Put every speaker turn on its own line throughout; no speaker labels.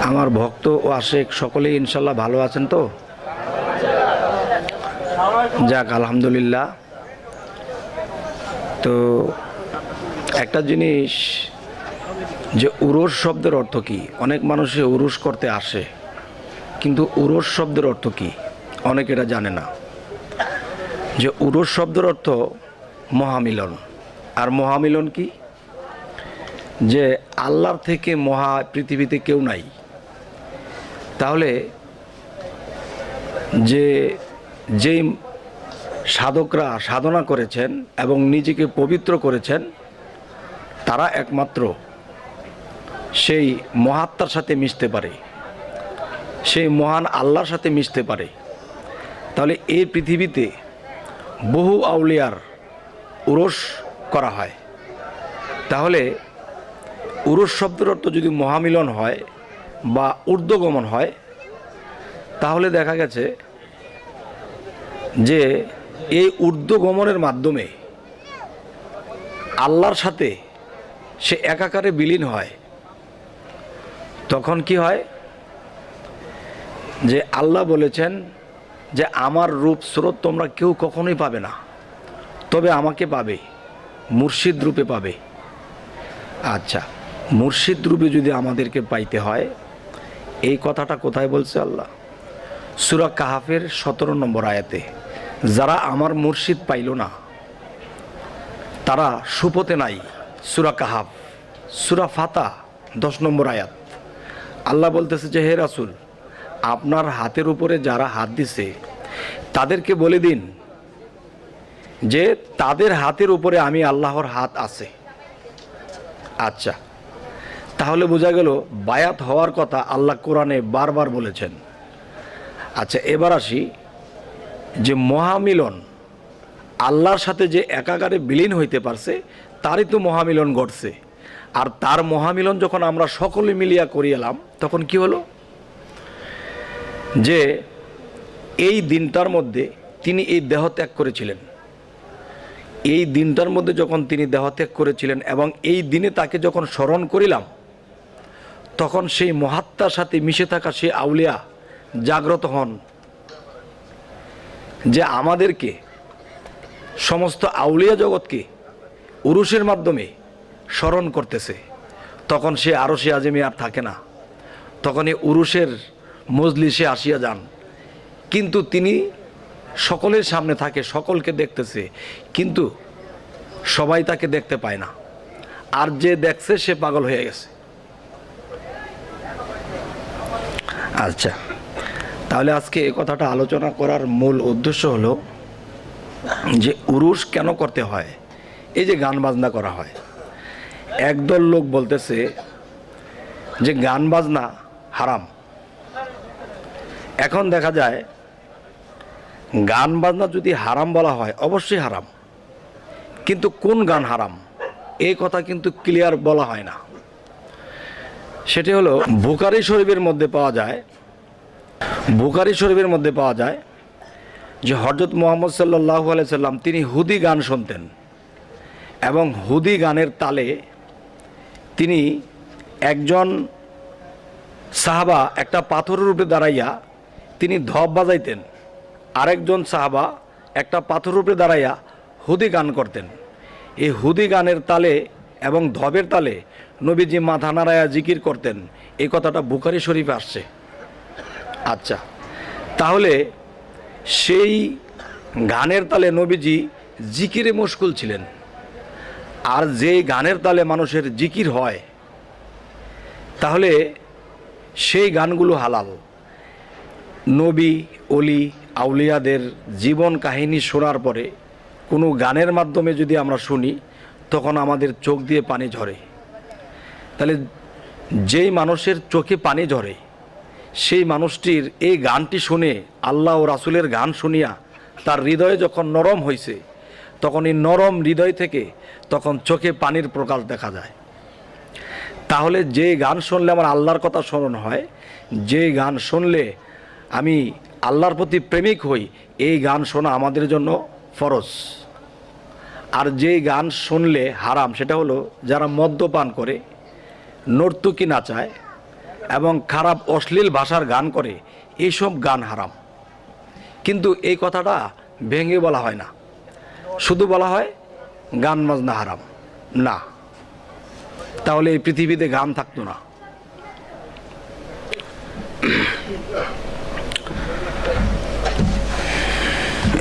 আমার ভক্ত ও আশেক সকলেই ইনশাল্লাহ ভালো আছেন তো? যাক, আলহামদুলিল্লাহ। তো একটা জিনিস, যে উরস শব্দের অর্থ কি? অনেক মানুষে উরুস করতে আসে, কিন্তু উরস শব্দের অর্থ কি অনেকে এটা জানে না। যে উরস শব্দের অর্থ মহামিলন। আর মহামিলন কি? যে আল্লাহর থেকে মহা পৃথিবীতে কেউ নাই। তাহলে যেই সাধকরা সাধনা করেছেন এবং নিজেকে পবিত্র করেছেন, তারা একমাত্র সেই মহাত্মার সাথে মিশতে পারে, সেই মহান আল্লাহর সাথে মিশতে পারে। তাহলে এই পৃথিবীতে বহু আউলিয়ার উরস করা হয়। তাহলে উরস শব্দের অর্থ যদি মহামিলন হয় বা ঊর্ধ্বগমন হয়, তাহলে দেখা গেছে যে এই ঊর্ধ্বগমনের মাধ্যমে আল্লাহর সাথে সে একাকারে বিলীন হয়। তখন কি হয়? যে আল্লাহ বলেছেন যে আমার রূপ স্রোত তোমরা কেউ কখনোই পাবে না, তবে আমাকে পাবে, মুর্শিদ রূপে পাবে। আচ্ছা, মুর্শিদ রূপে যদি আমাদেরকে পাইতে হয়, এই কথাটা কোথায় বলছে আল্লাহ? সূরা কাহাফের 17 নম্বর আয়াতে, যারা আমার মুর্শিদ পাইল না তারা সুপথে নাই। সূরা কাহাফ, সূরা ফাতা 10 নম্বর আয়াত। আল্লাহ বলতেছে যে হে রাসূল, আপনার হাতের উপরে যারা হাত দিছে তাদেরকে বলে দিন যে তাদের হাতের উপরে আমি আল্লাহর হাত আছে। আচ্ছা, তাহলে বোঝা গেল বায়াত হওয়ার কথা আল্লাহ কোরআনে বারবার বলেছেন। আচ্ছা, এবার আসি যে মহামিলন, আল্লাহর সাথে যে একাকারে বিলীন হইতে পারছে, তারই তো মহামিলন ঘটছে। আর তার মহামিলন যখন আমরা সকলে মিলিয়া করিয়ালাম, তখন কি হলো? যে এই দিনটার মধ্যে তিনি এই দেহ ত্যাগ করেছিলেন। এই দিনটার মধ্যে যখন তিনি দেহ ত্যাগ করেছিলেন এবং এই দিনে তাকে যখন স্মরণ করিলাম, তখন সেই মহাত্মার সাথে মিশে থাকা সেই আউলিয়া জাগ্রত হন, যে আমাদেরকে সমস্ত আউলিয়া জগৎকে উরুসের মাধ্যমে স্মরণ করতেছে। তখন সে আরশে আযমে আর থাকে না, তখন এই উরুসের মজলিসে আসিয়া যান। কিন্তু তিনি সকলের সামনে থাকে, সকলকে দেখতেছে, কিন্তু সবাই তাকে দেখতে পায় না। আর যে দেখছে সে পাগল হয়ে গেছে। আচ্ছা, তাহলে আজকে এই কথাটা আলোচনা করার মূল উদ্দেশ্য হলো যে উরুস কেন করতে হয়। এই যে গান বাজনা করা হয়, একদল লোক বলতেছে যে গান বাজনা হারাম। এখন দেখা যায় গান বাজনা যদি হারাম বলা হয়, অবশ্যই হারাম, কিন্তু কোন গান হারাম এই কথা কিন্তু ক্লিয়ার বলা হয় না। সেটি হলো বুখারী শরীফের মধ্যে পাওয়া যায়। বুখারী শরীফের মধ্যে পাওয়া যায় যে হযরত মুহাম্মদ সাল্লাল্লাহু আলাইহি সাল্লাম তিনি হুদি গান শুনতেন, এবং হুদি গানের তালে তিনি একজন সাহাবা একটা পাথরের উপরে দাঁড়াইয়া তিনি ধপ বাজাইতেন, আরেকজন সাহাবা একটা পাথরের উপরে দাঁড়াইয়া হুদি গান করতেন। এই হুদি গানের তালে এবং ধবের তালে নবীজি মাথা নাড়াইয়া জিকির করতেন। এই কথাটা বুখারী শরীফে আসছে। আচ্ছা, তাহলে সেই গানের তালে নবীজি জিকিরে মশগুল ছিলেন। আর যেই গানের তালে মানুষের জিকির হয়, তাহলে সেই গানগুলো হালাল। নবী, অলি, আউলিয়াদের জীবন কাহিনী শোনার পরে কোনো গানের মাধ্যমে যদি আমরা শুনি, তখন আমাদের চোখ দিয়ে পানি ঝরে। তাহলে যেই মানুষের চোখে পানি ঝরে, সেই মানুষটির এই গানটি শুনে, আল্লাহ ও রাসূলের গান শুনিয়া তার হৃদয়ে যখন নরম হয়েছে, তখন এই নরম হৃদয় থেকে তখন চোখে পানির প্রকাশ দেখা যায়। তাহলে যে গান শুনলে আমার আল্লাহর কথা স্মরণ হয়, যে গান শুনলে আমি আল্লাহর প্রতি প্রেমিক হই, এই গান শোনা আমাদের জন্য ফরজ। আর যে গান শুনলে হারাম, সেটা হলো যারা মদ্যপান করে, নর্তকী নাচায়, এবং খারাপ অশ্লীল ভাষার গান করে, এইসব গান হারাম। কিন্তু এই কথাটা ভেঙে বলা হয় না, শুধু বলা হয় গান বাজনা হারাম। না, তাহলে এই পৃথিবীতে গান থাকতো না।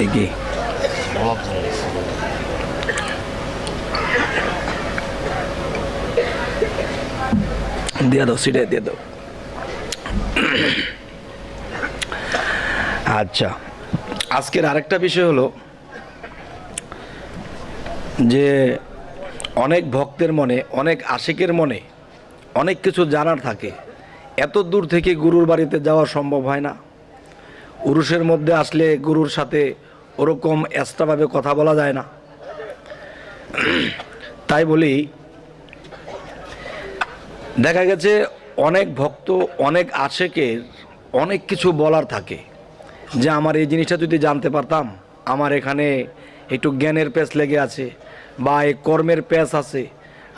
এই কি দিয়ে দাও, সিটে দিয়ে দাও। আচ্ছা, আজকের আরেকটা বিষয় হলো যে অনেক ভক্তের মনে, অনেক আশিকের মনে অনেক কিছু জানার থাকে। এত দূর থেকে গুরুর বাড়িতে যাওয়া সম্ভব হয় না। উরুষের মধ্যে আসলে গুরুর সাথে ওরকম এক্সট্রাভাবে কথা বলা যায় না। তাই বলি, দেখা গেছে অনেক ভক্ত, অনেক আশিকের অনেক কিছু বলার থাকে, যে আমার এই জিনিসটা যদি জানতে পারতাম, আমার এখানে একটু জ্ঞানের প্যাঁচ লেগে আছে বা এই কর্মের প্যাঁচ আছে,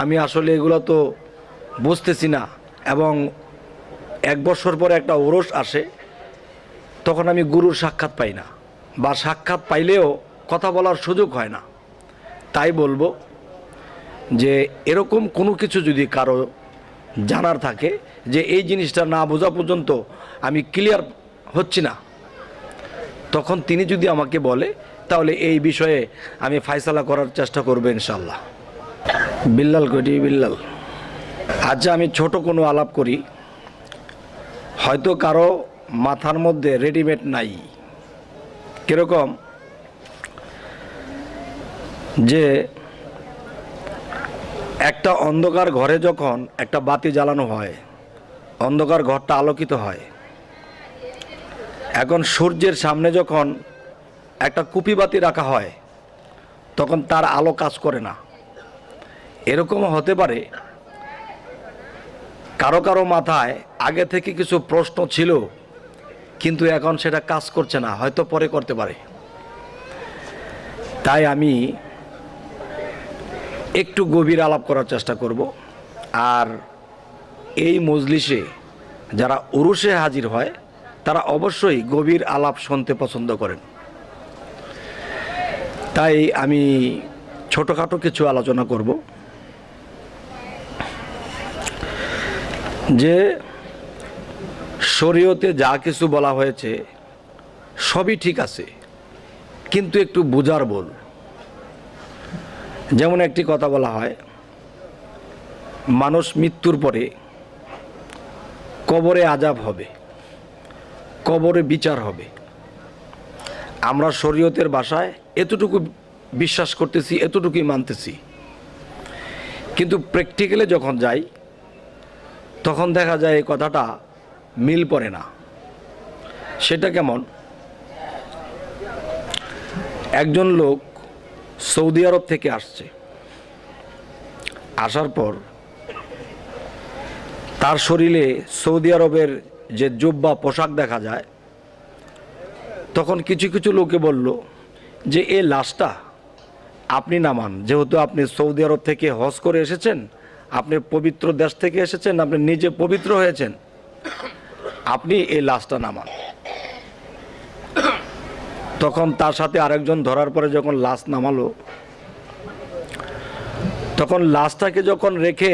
আমি আসলে এগুলো তো বুঝতেছি না। এবং 1 বছর পরে একটা ওরস আসে, তখন আমি গুরুর সাক্ষাৎ পাই না, বা সাক্ষাৎ পাইলেও কথা বলার সুযোগ হয় না। তাই বলবো যে এরকম কোনো কিছু যদি কারো জানার থাকে, যে এই জিনিসটা না বোঝা পর্যন্ত আমি ক্লিয়ার হচ্ছি না, তখন তিনি যদি আমাকে বলে, তাহলে এই বিষয়ে আমি ফায়সালা করার চেষ্টা করব ইনশাল্লাহ। বিল্লাল কটি বিল্লাল। আচ্ছা, আমি ছোট কোনো আলাপ করি। হয়তো কারো মাথার মধ্যে রেডিমেড নাই। কিরকম? যে একটা অন্ধকার ঘরে যখন একটা বাতি জ্বালানো হয়, অন্ধকার ঘরটা আলোকিত হয়। এখন সূর্যের সামনে যখন একটা কুপি বাতি রাখা হয়, তখন তার আলো কাজ করে না। এরকমও হতে পারে কারো কারো মাথায় আগে থেকে কিছু প্রশ্ন ছিল, কিন্তু এখন সেটা কাজ করছে না, হয়তো পরে করতে পারে। তাই আমি একটু গভীর আলাপ করার চেষ্টা করব। আর এই মজলিসে যারা উরুসে হাজির হয়, তারা অবশ্যই গভীর আলাপ শুনতে পছন্দ করেন। তাই আমি ছোটোখাটো কিছু আলোচনা করব। যে শরীয়তে যা কিছু বলা হয়েছে সবই ঠিক আছে, কিন্তু একটু বুঝার বল। যেমন একটি কথা বলা হয়, মানুষ মৃত্যুর পরে কবরে আযাব হবে, কবরে বিচার হবে। আমরা শরীয়তের ভাষায় এতটুকু বিশ্বাস করতেছি, এতটুকুই মানতেছি, কিন্তু প্র্যাকটিক্যালে যখন যাই, তখন দেখা যায় এই কথাটা মিল পড়ে না। সেটা কেমন? একজন লোক সৌদি আরব থেকে আসছে, আসার পর তার শরীরে সৌদি আরবের যে জুব্বা পোশাক দেখা যায়, তখন কিছু কিছু লোকে বলল যে এই লাশটা আপনি নামান, যেহেতু আপনি সৌদি আরব থেকে হজ করে এসেছেন, আপনি পবিত্র দেশ থেকে এসেছেন, আপনি নিজে পবিত্র হয়েছেন, আপনি এই লাশটা নামান। তখন তার সাথে আরেকজন ধরার পরে যখন লাশ নামালো, তখন লাশটাকে যখন রেখে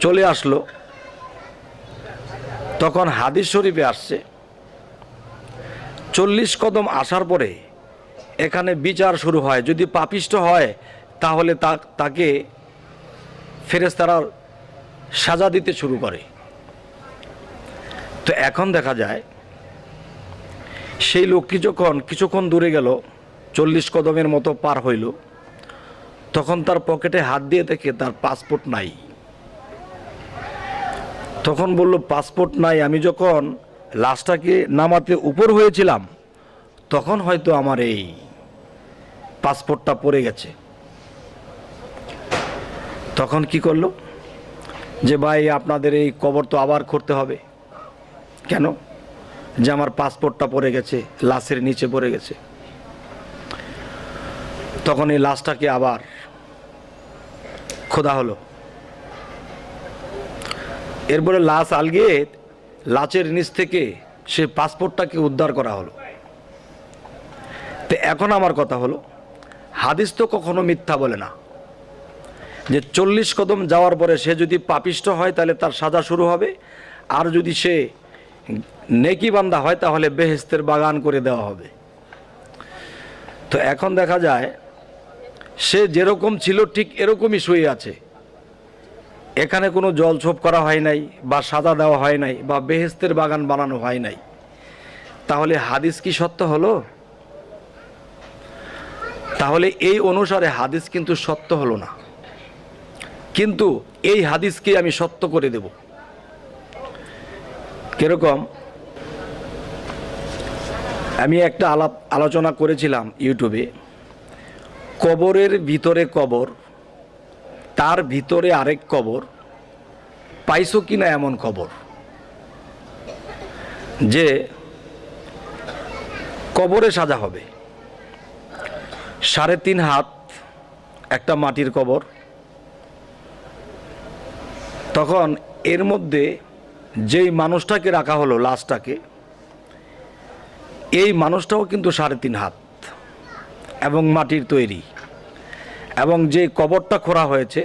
চলে আসলো, তখন হাদিস শরীফে আসছে 40 কদম আসার পরে এখানে বিচার শুরু হয়। যদি পাপিষ্ঠ হয়, তাহলে তাকে ফেরেশতারা সাজা দিতে শুরু করে। তো এখন দেখা যায় সেই লোকটি যখন কিছুক্ষণ দূরে গেল, 40 কদমের মতো পার হইল, তখন তার পকেটে হাত দিয়ে দেখে তার পাসপোর্ট নাই। তখন বলল, পাসপোর্ট নাই? আমি যখন লাশটাকে নামাতে উপর হয়েছিলাম, তখন হয়তো আমার এই পাসপোর্টটা পড়ে গেছে। তখন কি করলো, যে ভাই আপনাদের এই কবর তো আবার করতে হবে। কেন? যে আমার পাসপোর্টটা পড়ে গেছে, লাশের নিচে পড়ে গেছে। তখন এই লাশটাকে আবার খোদা হলো। এরপরে লাশ আলগিয়ে লাশের নিচ থেকে সে পাসপোর্টটাকে উদ্ধার করা হলো। তো এখন আমার কথা হলো, হাদিস তো কখনো মিথ্যা বলে না যে 40 কদম যাওয়ার পরে সে যদি পাপিষ্ট হয় তাহলে তার সাজা শুরু হবে, আর যদি সে নেকি বান্দা হয় তাহলে বেহেশতের বাগান করে দেওয়া হবে। তো এখন দেখা যায় সে যেরকম ছিল ঠিক এরকমই শুয়ে আছে, এখানে কোনো জলছোপ করা হয় নাই বা সাজা দেওয়া হয় নাই বা বেহেশতের বাগান বানানো হয় নাই। তাহলে হাদিস কি সত্য হলো? তাহলে এই অনুসারে হাদিস কিন্তু সত্য হলো না, কিন্তু এই হাদিসকে আমি সত্য করে দেব। কিরকম? আমি একটা আলোচনা করেছিলাম ইউটিউবে, কবরের ভিতরে কবর, তার ভিতরে আরেক কবর, পাইছো কিনা এমন কবর, যে কবরে সাজা হবে 3.5 হাত একটা মাটির কবর। তখন এর মধ্যে যেই মানুষটাকে রাখা হলো, লাশটাকে, এই মানুষটাও কিন্তু 3.5 হাত এবং মাটির তৈরি, এবং যে কবরটা খোঁড়া হয়েছে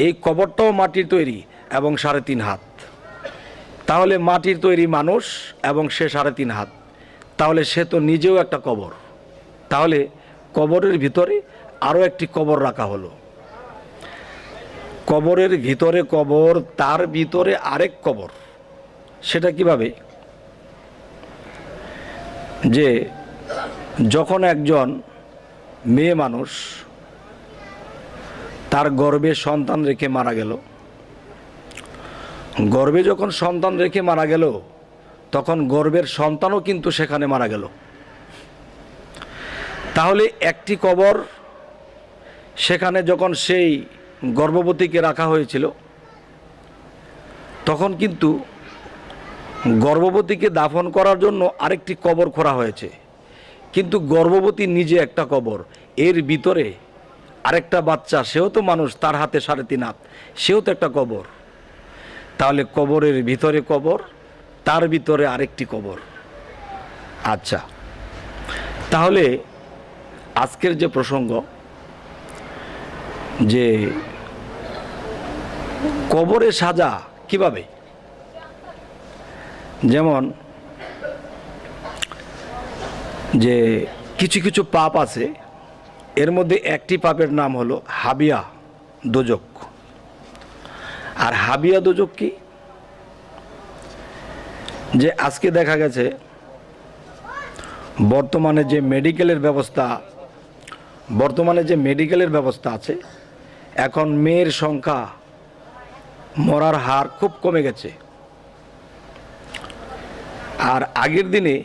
এই কবরটাও মাটির তৈরি এবং 3.5 হাত। তাহলে মাটির তৈরি মানুষ এবং সে 3.5 হাত, তাহলে সে তো নিজেও একটা কবর। তাহলে কবরের ভিতরে আরও একটি কবর রাখা হলো, কবরের ভিতরে কবর, তার ভিতরে আরেক কবর। সেটা কিভাবে? যে যখন একজন মেয়ে মানুষ তার গর্ভে সন্তান রেখে মারা গেল, গর্ভে যখন সন্তান রেখে মারা গেল, তখন গর্ভের সন্তানও কিন্তু সেখানে মারা গেল। তাহলে একটি কবর সেখানে যখন সেই গর্ভবতীকে রাখা হয়েছিল, তখন কিন্তু গর্ভবতীকে দাফন করার জন্য আরেকটি কবর খোঁড়া হয়েছে, কিন্তু গর্ভবতী নিজে একটা কবর, এর ভিতরে আরেকটা বাচ্চা, সেও তো মানুষ, তার হাতে 3.5 হাত, সেও তো একটা কবর। তাহলে কবরের ভিতরে কবর, তার ভিতরে আরেকটি কবর। আচ্ছা, তাহলে আজকের যে প্রসঙ্গ, যে কবরে সাজা কিভাবে, যেমন যে কিছু কিছু পাপ আছে, এর মধ্যে একটি পাপের নাম হলো হাবিয়া দোজক। আর হাবিয়া দোজক কি? যে আজকে দেখা গেছে বর্তমানে যে মেডিকেলের ব্যবস্থা আছে, এখন মেয়ের সংখ্যা, মরার হার খুব কমে গেছে। আর আগের দিনে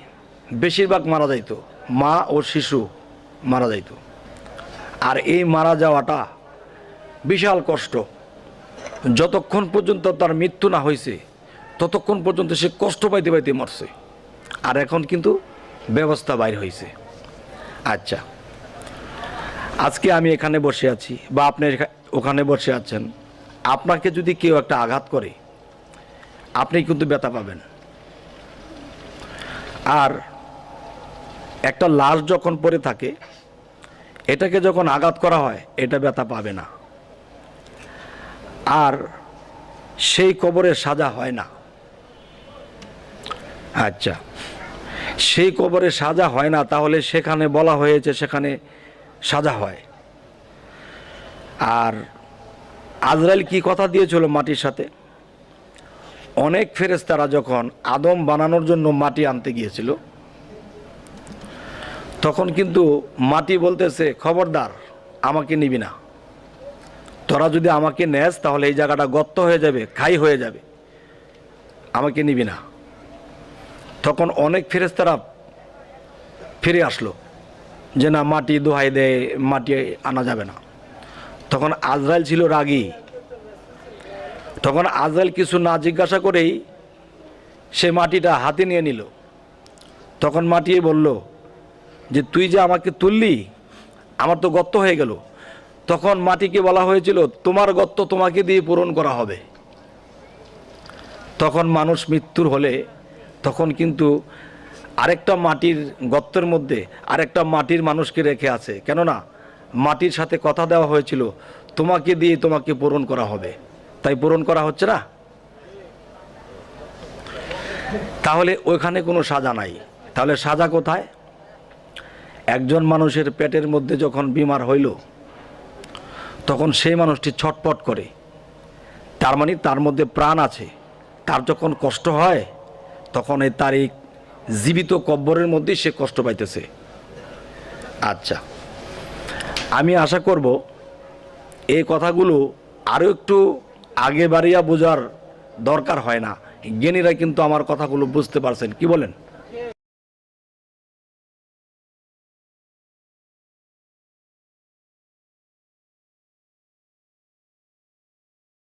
বেশিরভাগ মারা যাইতো, মা ও শিশু মারা যাইতো। আর এই মারা যাওয়াটা বিশাল কষ্ট, যতক্ষণ পর্যন্ত তার মৃত্যু না হয়েছে ততক্ষণ পর্যন্ত সে কষ্ট পাইতে পাইতে মরছে। আর এখন কিন্তু ব্যবস্থা বাইর হয়েছে। আচ্ছা, আজকে আমি এখানে বসে আছি বা আপনি ওখানে বসে আছেন, আপনাকে যদি কেউ একটা আঘাত করে আপনি কিন্তু ব্যথা পাবেন। আর একটা লাশ যখন পড়ে থাকে, এটাকে যখন আঘাত করা হয় এটা ব্যথা পাবে না, আর সেই কবরে সাজা হয় না। আচ্ছা, সেই কবরে সাজা হয় না, তাহলে সেখানে বলা হয়েছে সেখানে সাজা হয়। আর আজরাইল কি কথা দিয়েছিল মাটির সাথে? অনেক ফেরেশতারা যখন আদম বানানোর জন্য মাটি আনতে গিয়েছিল, তখন কিন্তু মাটি বলতেছে, খবরদার আমাকে নিবি না, তোরা যদি আমাকে নেস তাহলে এই জায়গাটা গর্ত হয়ে যাবে, খাই হয়ে যাবে, আমাকে নিবি না। তখন অনেক ফেরেশতারা ফিরে আসলো যে না, মাটি দোহাই দেয়, মাটি আনা যাবে না। তখন আজরাইল ছিল রাগী, তখন আজরাইল কিছু না জিজ্ঞাসা করেই সে মাটিটা হাতে নিয়ে নিল। তখন মাটি বলল যে তুই যে আমাকে তুললি, আমার তো গর্ত হয়ে গেল। তখন মাটিকে বলা হয়েছিল, তোমার গর্ত তোমাকে দিয়ে পূরণ করা হবে। তখন মানুষ মৃত্যুর হলে তখন কিন্তু আরেকটা মাটির গর্তের মধ্যে আরেকটা মাটির মানুষকে রেখে আছে, কেননা মাটির সাথে কথা দেওয়া হয়েছিল তোমাকে দিয়ে তোমাকে পূরণ করা হবে, তাই পূরণ করা হচ্ছে না। তাহলে ওইখানে কোনো সাজা নাই, তাহলে সাজা কোথায়? একজন মানুষের পেটের মধ্যে যখন বিমার হইল তখন সেই মানুষটি ছটপট করে, তার মানে তার মধ্যে প্রাণ আছে, তার যখন কষ্ট হয় তখন তার এই জীবিত কব্বরের মধ্যেই সে কষ্ট পাইতেছে। আচ্ছা, আমি আশা করব এই কথাগুলো আরও একটু আগে বাড়িয়া বোঝার দরকার হয় না, জ্ঞানীরা কিন্তু আমার কথাগুলো বুঝতে পারছেন, কি বলেন?